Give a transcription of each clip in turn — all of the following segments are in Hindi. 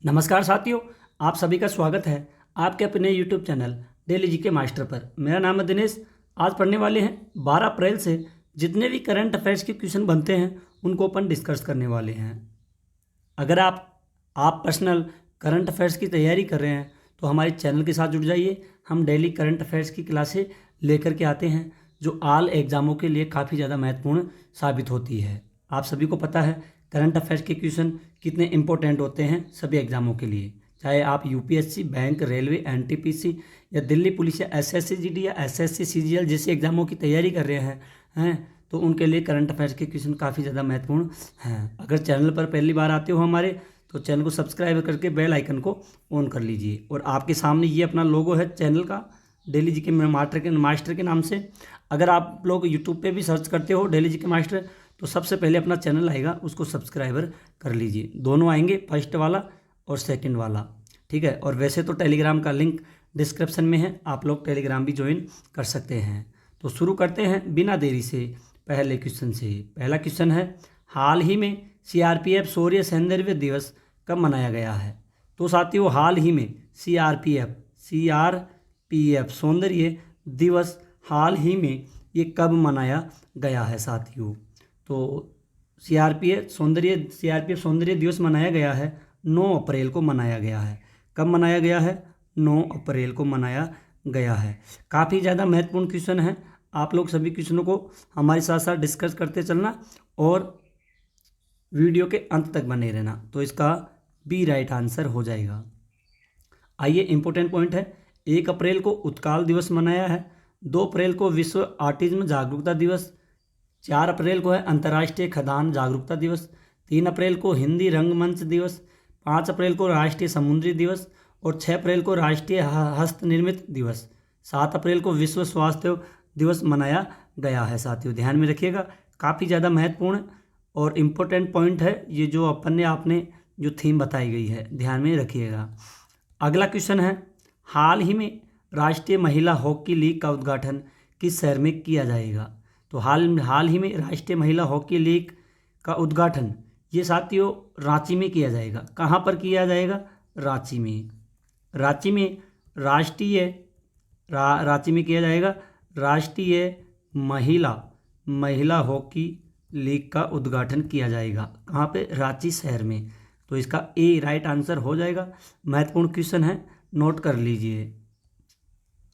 नमस्कार साथियों, आप सभी का स्वागत है आपके अपने YouTube channel daily GK master पर। मेरा नाम है दिनेश। आज पढ़ने वाले हैं 12 अप्रैल से जितने भी करंट अफेयर्स के क्वेश्चन बनते हैं उनको अपन डिस्कस करने वाले हैं। अगर आप पर्सनल करंट अफेयर्स की तैयारी कर रहे हैं तो हमारे चैनल के साथ जुड़ जाइए। हम डेली करंट अफेयर्स की क्लासें लेकर के आते हैं जो ऑल एग्ज़ामों के लिए काफ़ी ज़्यादा महत्वपूर्ण साबित होती है। आप सभी को पता है करंट अफेयर्स के क्वेश्चन कितने इंपॉर्टेंट होते हैं सभी एग्ज़ामों के लिए, चाहे आप यूपीएससी, बैंक, रेलवे, एनटीपीसी या दिल्ली पुलिस या एसएससी जीडी या एसएससी सीजीएल जैसे एग्ज़ामों की तैयारी कर रहे हैं तो उनके लिए करंट अफेयर्स के क्वेश्चन काफ़ी ज़्यादा महत्वपूर्ण हैं। अगर चैनल पर पहली बार आते हो हमारे तो चैनल को सब्सक्राइब करके बेल आइकन को ऑन कर लीजिए। और आपके सामने ये अपना लोगो है चैनल का, डेली जीके मास्टर के नाम से। अगर आप लोग यूट्यूब पे भी सर्च करते हो डेली जीके मास्टर तो सबसे पहले अपना चैनल आएगा, उसको सब्सक्राइबर कर लीजिए। दोनों आएंगे, फर्स्ट वाला और सेकंड वाला, ठीक है। और वैसे तो टेलीग्राम का लिंक डिस्क्रिप्शन में है, आप लोग टेलीग्राम भी ज्वाइन कर सकते हैं। तो शुरू करते हैं बिना देरी से पहले क्वेश्चन से। पहला क्वेश्चन है, हाल ही में सीआरपीएफ शौर्य सौंदर्य दिवस कब मनाया गया है? तो साथियों, हाल ही में सीआरपीएफ सौंदर्य दिवस हाल ही में ये कब मनाया गया है साथियों? तो सीआरपीएफ सौंदर्य दिवस मनाया गया है 9 अप्रैल को मनाया गया है। कब मनाया गया है? 9 अप्रैल को मनाया गया है। काफ़ी ज़्यादा महत्वपूर्ण क्वेश्चन है, आप लोग सभी क्वेश्चनों को हमारे साथ साथ डिस्कस करते चलना और वीडियो के अंत तक बने रहना। तो इसका बी राइट आंसर हो जाएगा। आइए, इंपॉर्टेंट पॉइंट है। 1 अप्रैल को उत्कल दिवस मनाया है, 2 अप्रैल को विश्व ऑटिज्म जागरूकता दिवस, 4 अप्रैल को है अंतर्राष्ट्रीय खदान जागरूकता दिवस, 3 अप्रैल को हिंदी रंगमंच दिवस, 5 अप्रैल को राष्ट्रीय समुद्री दिवस और 6 अप्रैल को राष्ट्रीय हस्तनिर्मित दिवस, 7 अप्रैल को विश्व स्वास्थ्य दिवस मनाया गया है। साथियों ध्यान में रखिएगा, काफ़ी ज़्यादा महत्वपूर्ण और इम्पोर्टेंट पॉइंट है ये जो आपने जो थीम बताई गई है, ध्यान में रखिएगा। अगला क्वेश्चन है, हाल ही में राष्ट्रीय महिला हॉकी लीग का उद्घाटन किस शहर में किया जाएगा? तो हाल ही में राष्ट्रीय महिला हॉकी लीग का उद्घाटन ये साथियों रांची में किया जाएगा। कहाँ पर किया जाएगा? रांची में। रांची में रांची में किया जाएगा राष्ट्रीय महिला हॉकी लीग का उद्घाटन किया जाएगा। कहाँ पे? रांची शहर में। तो इसका ए राइट आंसर हो जाएगा। महत्वपूर्ण क्वेश्चन है, नोट कर लीजिए।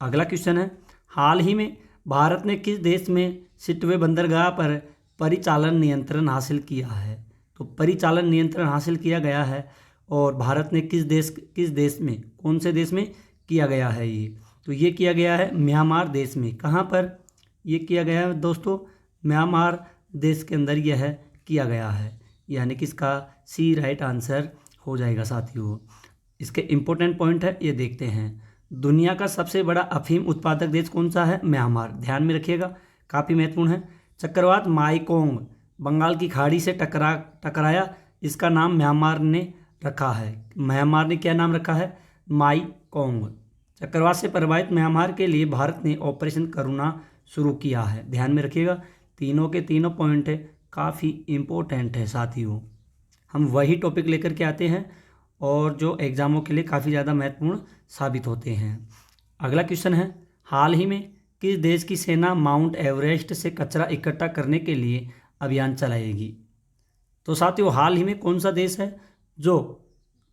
अगला क्वेश्चन है, हाल ही में भारत ने किस देश में सिटवे बंदरगाह पर परिचालन नियंत्रण हासिल किया है? तो परिचालन नियंत्रण हासिल किया गया है और भारत ने किस देश में, कौन से देश में किया गया है ये? तो ये किया गया है म्यांमार देश में। कहाँ पर ये किया गया है दोस्तों? म्यांमार देश के अंदर यह किया गया है, यानी कि इसका सी राइट आंसर हो जाएगा साथियों। इसके इम्पोर्टेंट पॉइंट है ये देखते हैं। दुनिया का सबसे बड़ा अफीम उत्पादक देश कौन सा है? म्यांमार। ध्यान में रखिएगा, काफ़ी महत्वपूर्ण है। चक्रवात माईकोंग बंगाल की खाड़ी से टकराया, इसका नाम म्यांमार ने रखा है। म्यांमार ने क्या नाम रखा है? माईकोंग। चक्रवात से प्रभावित म्यांमार के लिए भारत ने ऑपरेशन करुणा शुरू किया है। ध्यान में रखिएगा, तीनों के तीनों पॉइंट है काफ़ी इम्पोर्टेंट है साथियों। हम वही टॉपिक लेकर के आते हैं और जो एग्ज़ामों के लिए काफ़ी ज़्यादा महत्वपूर्ण साबित होते हैं। अगला क्वेश्चन है, हाल ही में किस देश की सेना माउंट एवरेस्ट से कचरा इकट्ठा करने के लिए अभियान चलाएगी? तो साथियों, हाल ही में कौन सा देश है जो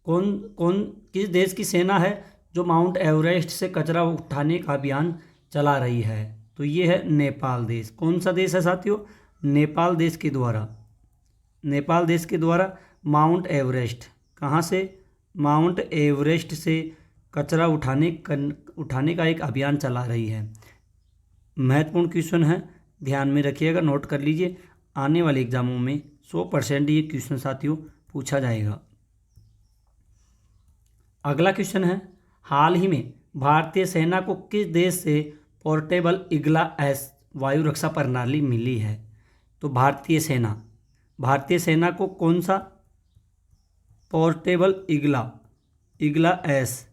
किस देश की सेना है जो माउंट एवरेस्ट से कचरा उठाने का अभियान चला रही है? तो ये है नेपाल देश। कौन सा देश है साथियों? नेपाल देश के द्वारा माउंट एवरेस्ट, कहाँ से? माउंट एवरेस्ट से कचरा उठाने का एक अभियान चला रही है। महत्वपूर्ण क्वेश्चन है, ध्यान में रखिएगा, नोट कर लीजिए। आने वाले एग्जामों में 100% ये क्वेश्चन साथियों पूछा जाएगा। अगला क्वेश्चन है, हाल ही में भारतीय सेना को किस देश से पोर्टेबल ईगल एस वायु रक्षा प्रणाली मिली है? तो भारतीय सेना को कौन सा पोर्टेबल ईगल एस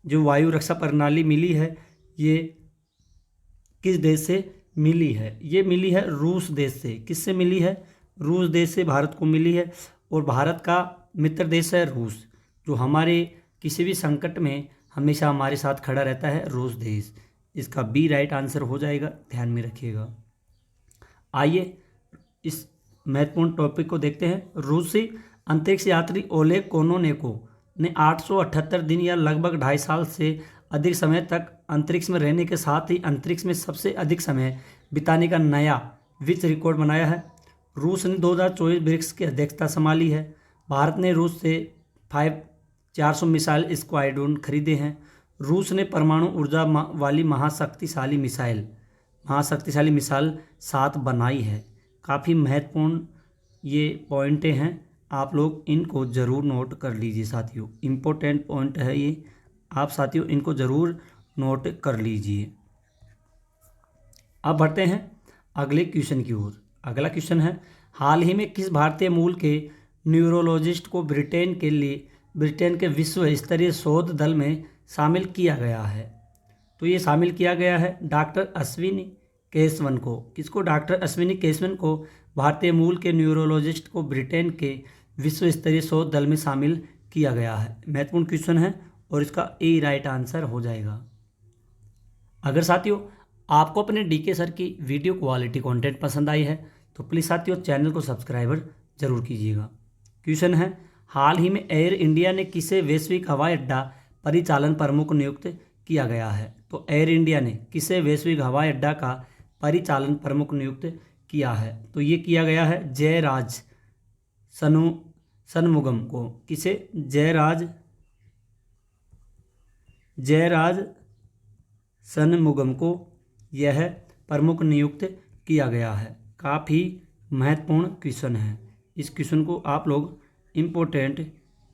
जो वायु रक्षा प्रणाली मिली है ये किस देश से मिली है? ये मिली है रूस देश से। किससे मिली है? रूस देश से भारत को मिली है और भारत का मित्र देश है रूस, जो हमारे किसी भी संकट में हमेशा हमारे साथ खड़ा रहता है, रूस देश। इसका बी राइट आंसर हो जाएगा, ध्यान में रखिएगा। आइए इस महत्वपूर्ण टॉपिक को देखते हैं। रूसी अंतरिक्ष यात्री ओलेग कोनोनेको ने 878 दिन या लगभग 2.5 साल से अधिक समय तक अंतरिक्ष में रहने के साथ ही अंतरिक्ष में सबसे अधिक समय बिताने का नया विश्व रिकॉर्ड बनाया है। रूस ने 2024 ब्रिक्स की अध्यक्षता संभाली है। भारत ने रूस से 400 मिसाइल स्क्वाड्रन खरीदे हैं। रूस ने परमाणु ऊर्जा वाली महाशक्तिशाली मिसाइल 7 बनाई है। काफ़ी महत्वपूर्ण ये पॉइंटें हैं, आप लोग इनको ज़रूर नोट कर लीजिए साथियों। इम्पोर्टेंट पॉइंट है ये, आप साथियों इनको ज़रूर नोट कर लीजिए। अब बढ़ते हैं अगले क्वेश्चन की ओर। अगला क्वेश्चन है, हाल ही में किस भारतीय मूल के न्यूरोलॉजिस्ट को ब्रिटेन के विश्व स्तरीय शोध दल में शामिल किया गया है? तो ये शामिल किया गया है डॉक्टर अश्विनी केशवन को। किसको? डॉक्टर अश्विनी केशवन को भारतीय मूल के न्यूरोलॉजिस्ट को ब्रिटेन के विश्व स्तरीय शोध दल में शामिल किया गया है। महत्वपूर्ण क्वेश्चन है और इसका ए राइट आंसर हो जाएगा। अगर साथियों आपको अपने डीके सर की वीडियो क्वालिटी कंटेंट पसंद आई है तो प्लीज़ साथियों चैनल को सब्सक्राइबर जरूर कीजिएगा। क्वेश्चन है, हाल ही में एयर इंडिया ने किसे वैश्विक हवाई अड्डा परिचालन प्रमुख नियुक्त किया गया है? तो एयर इंडिया ने किसे वैश्विक हवाई अड्डा का परिचालन प्रमुख नियुक्त किया है? तो ये किया गया है जयराज सनमुगम को। किसे? जयराज सनमुगम को यह प्रमुख नियुक्त किया गया है। काफ़ी महत्वपूर्ण क्वेश्चन है, इस क्वेश्चन को आप लोग इम्पोर्टेंट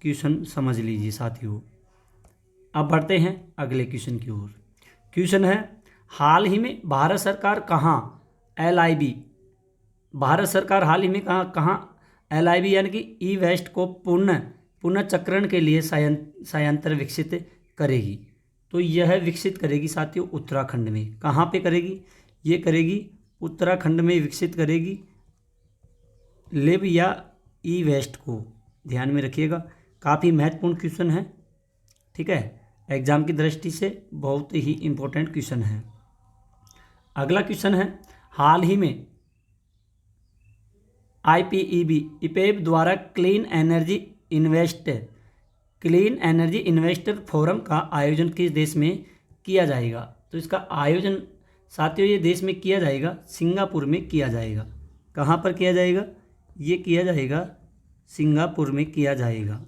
क्वेश्चन समझ लीजिए साथियों। अब बढ़ते हैं अगले क्वेश्चन की ओर। क्वेश्चन है, हाल ही में भारत सरकार कहाँ हाल ही में कहाँ LIB यानी कि ई वेस्ट को पुनःचक्रण के लिए संयंत्र विकसित करेगी? तो यह विकसित करेगी साथियों उत्तराखंड में। कहाँ पे करेगी? ये करेगी उत्तराखंड में विकसित करेगी लिब या ई वेस्ट को, ध्यान में रखिएगा। काफ़ी महत्वपूर्ण क्वेश्चन है, ठीक है, एग्जाम की दृष्टि से बहुत ही इम्पोर्टेंट क्वेश्चन है। अगला क्वेश्चन है, हाल ही में IPEB द्वारा क्लीन एनर्जी इन्वेस्टर फोरम का आयोजन किस देश में किया जाएगा? तो इसका आयोजन साथियों ये देश में किया जाएगा, सिंगापुर में किया जाएगा। कहाँ पर किया जाएगा? ये किया जाएगा सिंगापुर में किया जाएगा।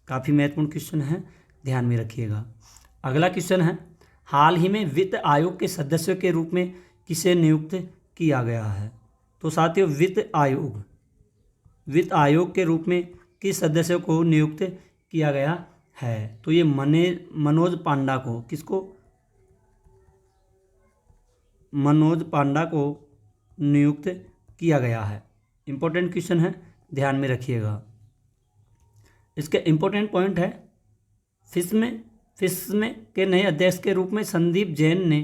काफ़ी महत्वपूर्ण क्वेश्चन है, ध्यान में रखिएगा। अगला क्वेश्चन है, हाल ही में वित्त आयोग के सदस्यों के रूप में किसे नियुक्त किया गया है? तो साथियों वित्त आयोग के रूप में किस सदस्य को नियुक्त किया गया है? तो ये मनोज पांडा को। किसको? मनोज पांडा को नियुक्त किया गया है। इम्पोर्टेंट क्वेश्चन है, ध्यान में रखिएगा। इसके इम्पोर्टेंट पॉइंट है, फिस्म के नए अध्यक्ष के रूप में संदीप जैन ने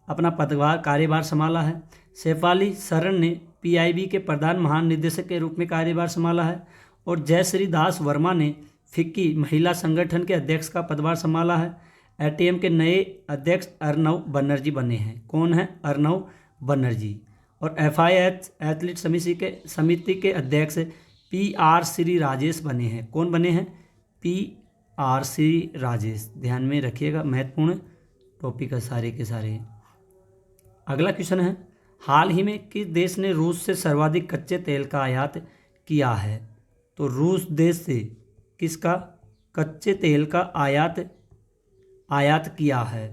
अपना कार्यभार संभाला है। शेफाली शरण ने PIB के प्रधान महानिदेशक के रूप में कार्यभार संभाला है। और जयश्री दास वर्मा ने फिक्की महिला संगठन के अध्यक्ष का पदभार संभाला है। ATM के नए अध्यक्ष अर्नव बनर्जी बने हैं। कौन है? अर्नव बनर्जी। और FIH एथलीट समिति के अध्यक्ष PR श्री राजेश बने हैं। कौन बने हैं? PR श्री राजेश। ध्यान में रखिएगा, महत्वपूर्ण टॉपिक है सारे के सारे। अगला क्वेश्चन है, हाल ही में किस देश ने रूस से सर्वाधिक कच्चे तेल का आयात किया है? तो रूस देश से किसका कच्चे तेल का आयात किया है?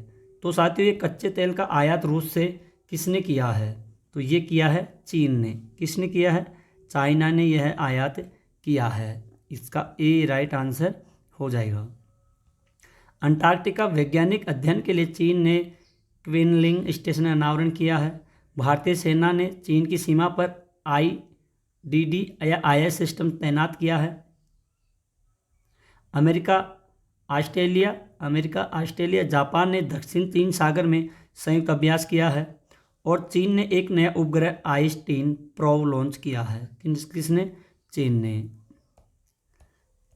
तो साथियों ये कच्चे तेल का आयात रूस से किसने किया है? तो ये किया है चीन ने। किसने किया है? चाइना ने यह आयात किया है। इसका ए राइट आंसर हो जाएगा। अंटार्कटिका वैज्ञानिक अध्ययन के लिए चीन ने क्विनलिंग स्टेशन का अनावरण किया है। भारतीय सेना ने चीन की सीमा पर IDD या IS सिस्टम तैनात किया है। अमेरिका, ऑस्ट्रेलिया, जापान ने दक्षिण चीन सागर में संयुक्त अभ्यास किया है। और चीन ने एक नया उपग्रह आइस-10 प्रोब लॉन्च किया है। किसने? चीन ने।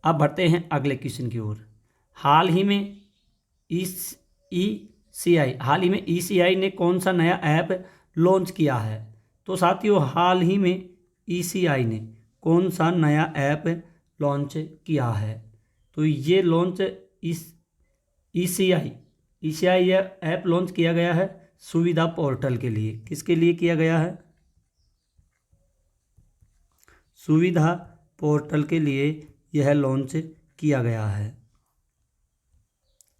अब बढ़ते हैं अगले क्वेश्चन की ओर। हाल ही में ECI ने कौन सा नया ऐप लॉन्च किया है? तो साथियों, हाल ही में ECI ने कौन सा नया ऐप लॉन्च किया है? तो ये लॉन्च इस ECI यह ऐप लॉन्च किया गया है सुविधा पोर्टल के लिए। किसके लिए किया गया है? सुविधा पोर्टल के लिए यह लॉन्च किया गया है।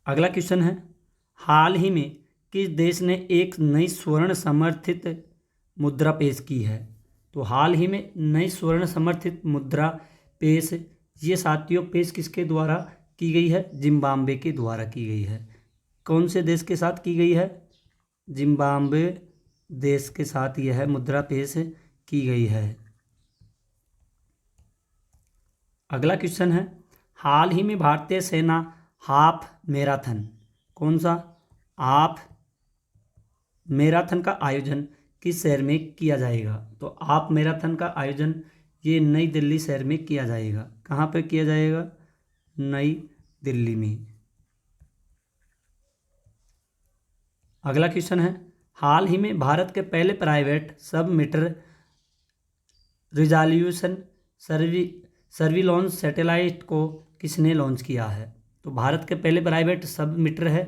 अगला क्वेश्चन है, हाल ही में किस देश ने एक नई स्वर्ण समर्थित मुद्रा पेश की है? तो हाल ही में नई स्वर्ण समर्थित मुद्रा पेश, ये साथियों पेश किसके द्वारा की गई है? जिम्बाब्वे के द्वारा की गई है। कौन से देश के साथ की गई है? जिम्बाब्वे देश के साथ यह मुद्रा पेश की गई है। अगला क्वेश्चन है, हाल ही में भारतीय सेना हाफ मैराथन, कौन सा हाफ मैराथन का आयोजन किस शहर में किया जाएगा? तो हाफ मैराथन का आयोजन ये नई दिल्ली शहर में किया जाएगा। कहाँ पे किया जाएगा? नई दिल्ली में। अगला क्वेश्चन है, हाल ही में भारत के पहले प्राइवेट सब मीटर रिजॉल्यूशन सर्विलांस सैटेलाइट को किसने लॉन्च किया है? तो भारत के पहले प्राइवेट सब मीटर है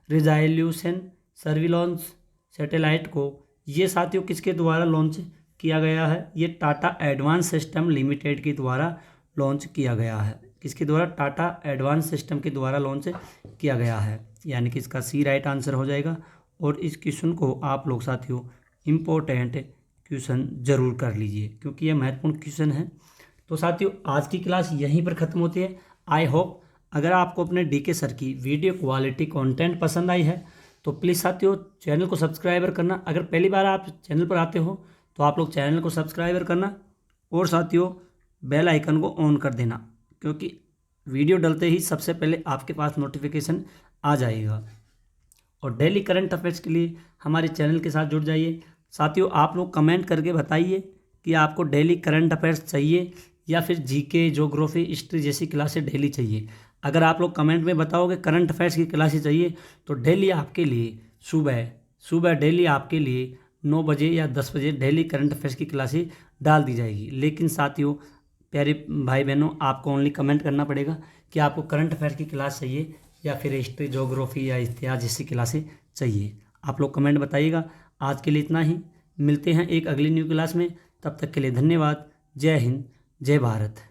रिजॉल्यूशन सर्विलांस सैटेलाइट को, ये साथियों किसके द्वारा लॉन्च किया गया है? ये टाटा एडवांस सिस्टम लिमिटेड के द्वारा लॉन्च किया गया है। किसके द्वारा? टाटा एडवांस सिस्टम के द्वारा लॉन्च किया गया है। यानी कि इसका सी राइट आंसर हो जाएगा। और इस क्वेश्चन को आप लोग साथियों इम्पोर्टेंट क्वेश्चन जरूर कर लीजिए, क्योंकि यह महत्वपूर्ण क्वेश्चन है। तो साथियों, आज की क्लास यहीं पर ख़त्म होती है। आई होप अगर आपको अपने डीके सर की वीडियो क्वालिटी कंटेंट पसंद आई है तो प्लीज़ साथियों चैनल को सब्सक्राइबर करना। अगर पहली बार आप चैनल पर आते हो तो आप लोग चैनल को सब्सक्राइबर करना और साथियों बेल आइकन को ऑन कर देना, क्योंकि वीडियो डलते ही सबसे पहले आपके पास नोटिफिकेशन आ जाएगा। और डेली करंट अफेयर्स के लिए हमारे चैनल के साथ जुड़ जाइए। साथियों, आप लोग कमेंट करके बताइए कि आपको डेली करंट अफेयर्स चाहिए या फिर जीके, ज्योग्राफी, हिस्ट्री जैसी क्लासें डेली चाहिए। अगर आप लोग कमेंट में बताओगे करंट अफेयर्स की क्लासें चाहिए तो डेली आपके लिए सुबह डेली आपके लिए 9 बजे या 10 बजे डेली करंट अफेयर्स की क्लासें डाल दी जाएगी। लेकिन साथियों, प्यारे भाई बहनों, आपको ओनली कमेंट करना पड़ेगा कि आपको करंट अफेयर्स की क्लास चाहिए या फिर हिस्ट्री, ज्योग्राफी या इतिहास जैसी क्लासें चाहिए। आप लोग कमेंट बताइएगा। आज के लिए इतना ही, मिलते हैं एक अगली न्यू क्लास में। तब तक के लिए धन्यवाद। जय हिंद, जय भारत।